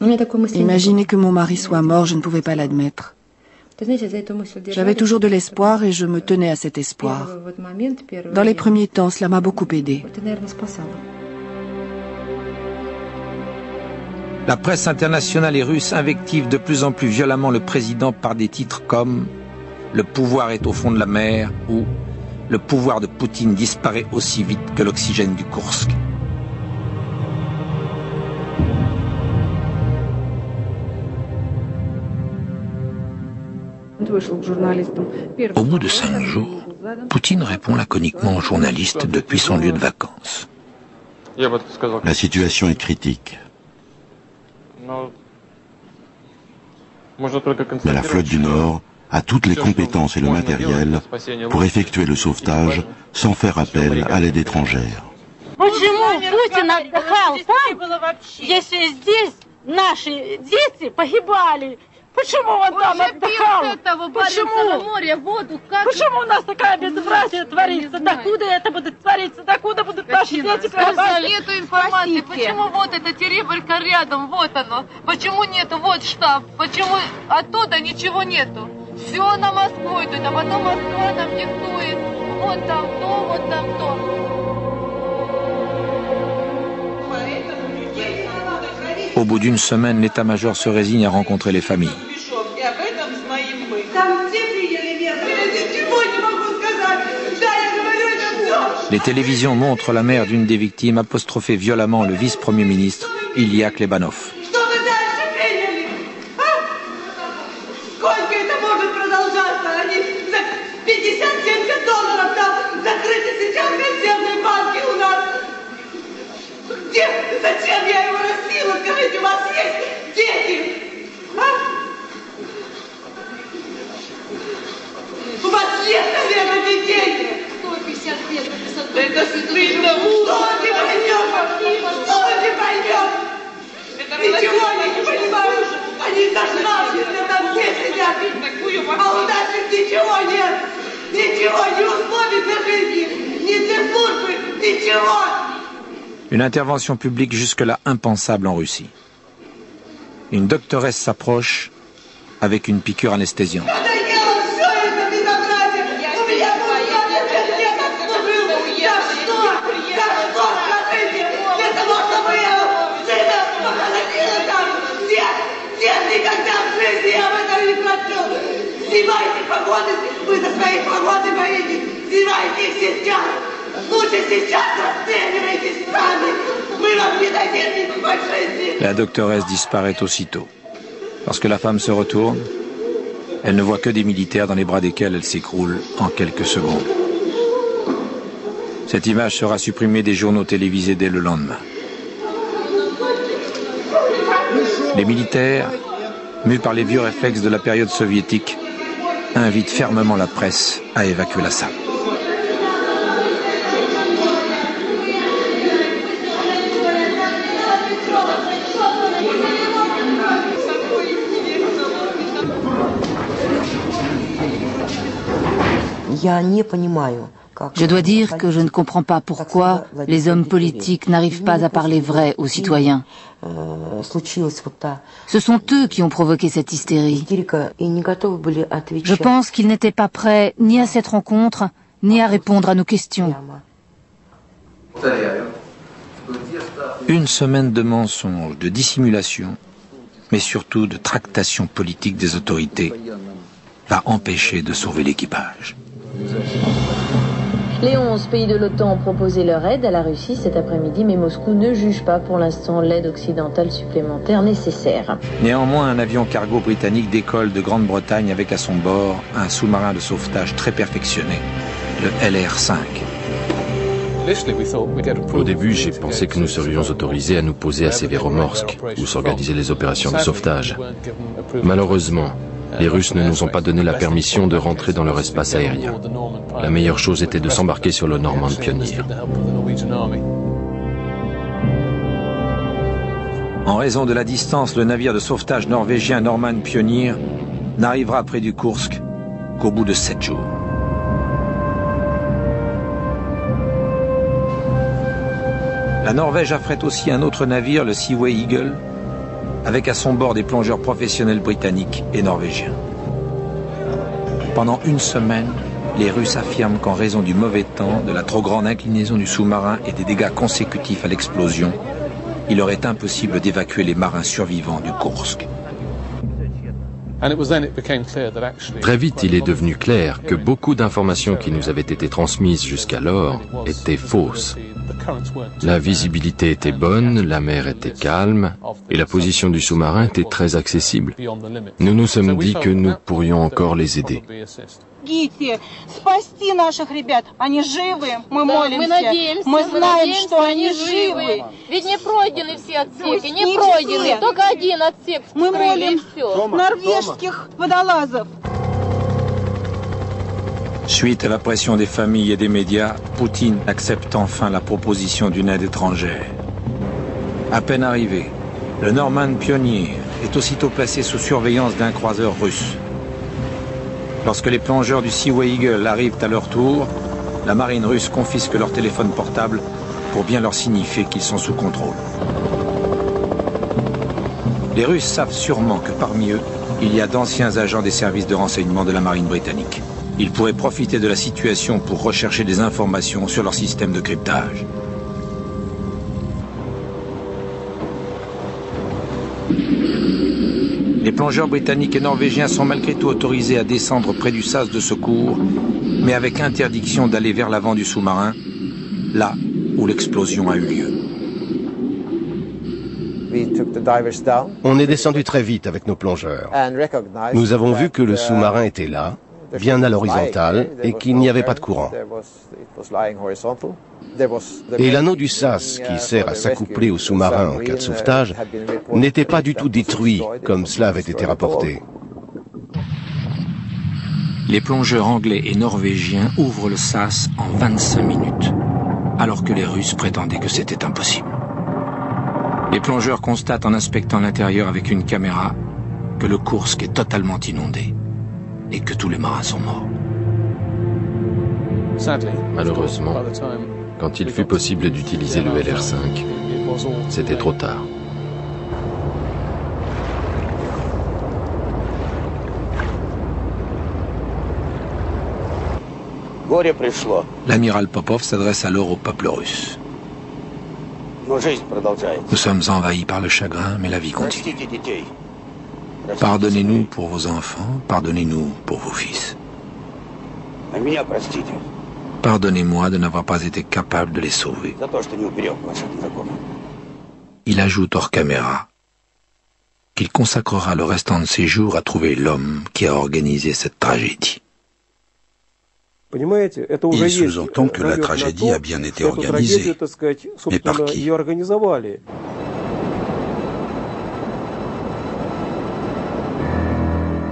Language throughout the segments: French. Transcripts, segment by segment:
Imaginer que mon mari soit mort, je ne pouvais pas l'admettre. J'avais toujours de l'espoir et je me tenais à cet espoir. Dans les premiers temps, cela m'a beaucoup aidé. La presse internationale et russe invective de plus en plus violemment le président par des titres comme « Le pouvoir est au fond de la mer » ou « Le pouvoir de Poutine disparaît aussi vite que l'oxygène du Koursk ». Au bout de 5 jours, Poutine répond laconiquement aux journalistes depuis son lieu de vacances. La situation est critique. Mais la flotte du Nord a toutes les compétences et le matériel pour effectuer le sauvetage sans faire appel à l'aide étrangère. Почему Путин отдыхал там, если здесь наши дети погибали? Почему он там отдыхал? Почему? Почему у нас такая безобразие творится? Докуда это будет твориться? Докуда будут наши дети погибать? Нету информации. Почему вот эта теребрька рядом? Вот оно. Почему нету? Вот штаб. Почему оттуда ничего нету? Все на Москву идут, а потом Москва нам диктует. Вот там то, вот там то. Au bout d'une semaine, l'état-major se résigne à rencontrer les familles. Les télévisions montrent la mère d'une des victimes apostropher violemment le vice-premier ministre, Ilya Klebanov. Зачем я его растила? Скажите, у вас есть дети? А? У вас есть, наверное, дети? 150 лет написано. Это стыдно. Что не поймет? Что не поймет? Ничего я не понимаю. Они зажравшиеся там все сидят. А у нас ничего нет. Ничего, ни условий для жизни, ни для службы, ничего. Une intervention publique jusque-là impensable en Russie. Une doctoresse s'approche avec une piqûre anesthésiante. La doctoresse disparaît aussitôt. Lorsque la femme se retourne, elle ne voit que des militaires dans les bras desquels elle s'écroule en quelques secondes. Cette image sera supprimée des journaux télévisés dès le lendemain. Les militaires, mus par les vieux réflexes de la période soviétique, invitent fermement la presse à évacuer la salle. Je dois dire que je ne comprends pas pourquoi les hommes politiques n'arrivent pas à parler vrai aux citoyens. Ce sont eux qui ont provoqué cette hystérie. Je pense qu'ils n'étaient pas prêts ni à cette rencontre, ni à répondre à nos questions. Une semaine de mensonges, de dissimulation, mais surtout de tractation politique des autorités, va empêcher de sauver l'équipage. Les 11 pays de l'OTAN ont proposé leur aide à la Russie cet après-midi, mais Moscou ne juge pas pour l'instant l'aide occidentale supplémentaire nécessaire. Néanmoins, un avion cargo britannique décolle de Grande-Bretagne avec à son bord un sous-marin de sauvetage très perfectionné, le LR-5. Au début, j'ai pensé que nous serions autorisés à nous poser à Severomorsk, où s'organisaient les opérations de sauvetage. Malheureusement, les Russes ne nous ont pas donné la permission de rentrer dans leur espace aérien. La meilleure chose était de s'embarquer sur le Normand Pioneer. En raison de la distance, le navire de sauvetage norvégien Norman Pioneer n'arrivera près du Koursk qu'au bout de 7 jours. La Norvège affrète aussi un autre navire, le Seaway Eagle, avec à son bord des plongeurs professionnels britanniques et norvégiens. Pendant une semaine, les Russes affirment qu'en raison du mauvais temps, de la trop grande inclinaison du sous-marin et des dégâts consécutifs à l'explosion, il leur est impossible d'évacuer les marins survivants du Kursk. Très vite, il est devenu clair que beaucoup d'informations qui nous avaient été transmises jusqu'alors étaient fausses. La visibilité était bonne, la mer était calme et la position du sous-marin était très accessible. Nous nous sommes dit que nous pourrions encore les aider. Помогите спасти наших ребят. Они живы. Мы молимся. Мы знаем, что они живы. Ведь не пройдены все отсеки, не пройдены. Только один отсек вскрыли, и все. Норвежских водолазов. Suite à la pression des familles et des médias, Poutine accepte enfin la proposition d'une aide étrangère. À peine arrivé, le Norman Pioneer est aussitôt placé sous surveillance d'un croiseur russe. Lorsque les plongeurs du Seaway Eagle arrivent à leur tour, la marine russe confisque leur téléphone portable pour bien leur signifier qu'ils sont sous contrôle. Les Russes savent sûrement que parmi eux, il y a d'anciens agents des services de renseignement de la marine britannique. Ils pourraient profiter de la situation pour rechercher des informations sur leur système de cryptage. Les plongeurs britanniques et norvégiens sont malgré tout autorisés à descendre près du sas de secours, mais avec interdiction d'aller vers l'avant du sous-marin, là où l'explosion a eu lieu. On est descendu très vite avec nos plongeurs. Nous avons vu que le sous-marin était là, bien à l'horizontale, et qu'il n'y avait pas de courant. Et l'anneau du sas, qui sert à s'accoupler au sous-marin en cas de sauvetage, n'était pas du tout détruit, comme cela avait été rapporté. Les plongeurs anglais et norvégiens ouvrent le sas en 25 minutes, alors que les Russes prétendaient que c'était impossible. Les plongeurs constatent en inspectant l'intérieur avec une caméra que le Kursk est totalement inondé et que tous les marins sont morts. Malheureusement, quand il fut possible d'utiliser le LR5, c'était trop tard. L'amiral Popov s'adresse alors au peuple russe. Nous sommes envahis par le chagrin, mais la vie continue. Pardonnez-nous pour vos enfants, pardonnez-nous pour vos fils. Pardonnez-moi de n'avoir pas été capable de les sauver. Il ajoute hors caméra qu'il consacrera le restant de ses jours à trouver l'homme qui a organisé cette tragédie. Il sous-entend que la tragédie a bien été organisée, mais par qui?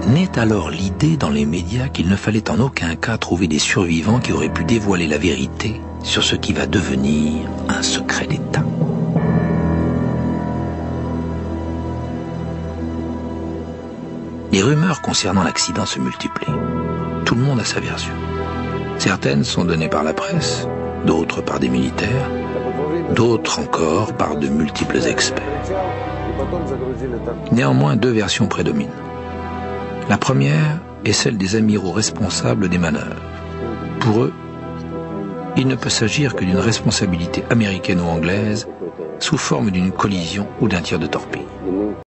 Naît alors l'idée dans les médias qu'il ne fallait en aucun cas trouver des survivants qui auraient pu dévoiler la vérité sur ce qui va devenir un secret d'État. Les rumeurs concernant l'accident se multiplient. Tout le monde a sa version. Certaines sont données par la presse, d'autres par des militaires, d'autres encore par de multiples experts. Néanmoins, deux versions prédominent. La première est celle des amiraux responsables des manœuvres. Pour eux, il ne peut s'agir que d'une responsabilité américaine ou anglaise sous forme d'une collision ou d'un tir de torpille.